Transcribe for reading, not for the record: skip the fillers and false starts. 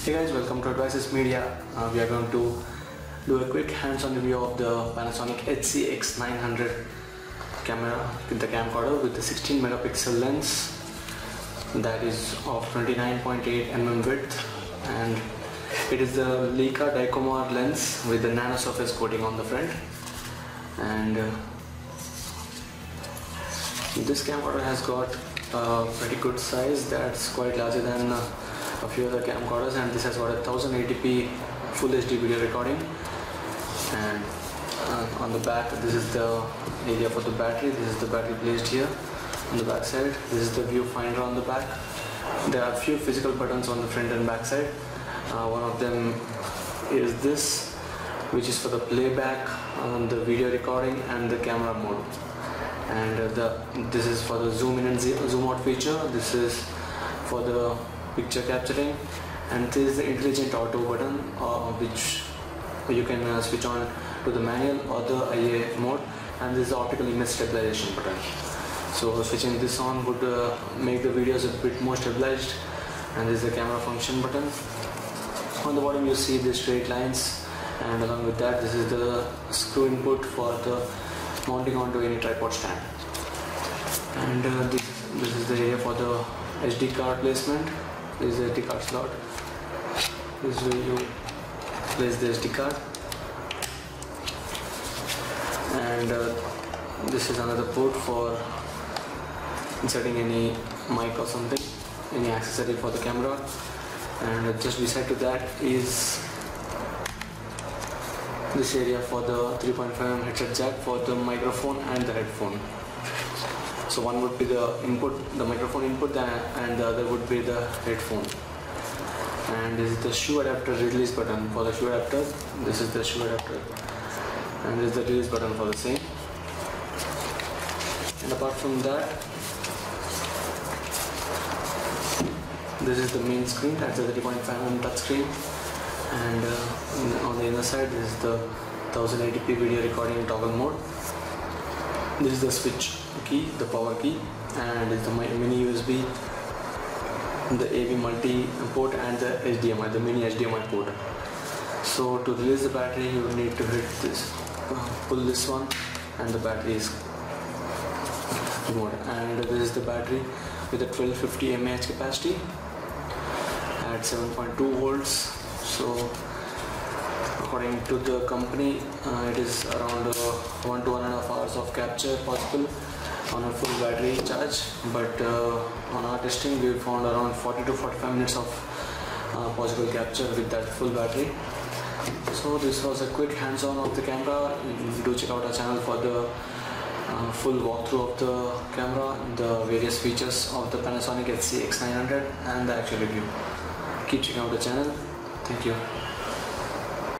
Hey guys, welcome to Advices Media. We are going to do a quick hands-on review of the Panasonic HC-X900 camera with the camcorder with the 16 megapixel lens that is of 29.8 mm width, and it is the Leica Dichroma lens with the nano surface coating on the front. And this camcorder has got a pretty good size that's quite larger than a few other camcorders, and this has got a 1080p full HD video recording. And on the back, this is the area for the battery. This is the battery placed here on the back side. This is the viewfinder on the back. There are a few physical buttons on the front and back side. One of them is this, which is for the playback, the video recording and the camera mode. And this is for the zoom in and zoom out feature. This is for the picture capturing, and this is the intelligent auto button, which you can switch on to the manual or the IA mode, and this is the optical image stabilization button. So switching this on would make the videos a bit more stabilized. And this is the camera function button. On the bottom you see the straight lines, and along with that this is the screw input for the mounting onto any tripod stand. And this is the area for the SD card placement. This is the SD card slot. This is where you place the SD card. And this is another port for inserting any mic or something, any accessory for the camera. And just beside to that is this area for the 3.5mm headset jack for the microphone and the headphone. So one would be the input, the microphone input, and the other would be the headphone. And this is the shoe adapter release button for the shoe adapter. This is the shoe adapter, and this is the release button for the same. And apart from that, this is the main screen. That's a 3.5mm touch screen. And on the inner side, this is the 1080p video recording toggle mode. This is the switch key, the power key, and it's the mini USB, the AV multi port, and the HDMI, the mini HDMI port. So to release the battery, you need to hit this, pull this one, and the battery is removed. And this is the battery with a 1250 mAh capacity at 7.2 volts. So according to the company, it is around 1 to 1.5 hours of capture possible on a full battery charge, but on our testing we found around 40 to 45 minutes of possible capture with that full battery. So this was a quick hands-on of the camera. Do check out our channel for the full walkthrough of the camera, the various features of the Panasonic HC-X900 and the actual review. Keep checking out the channel. Thank you.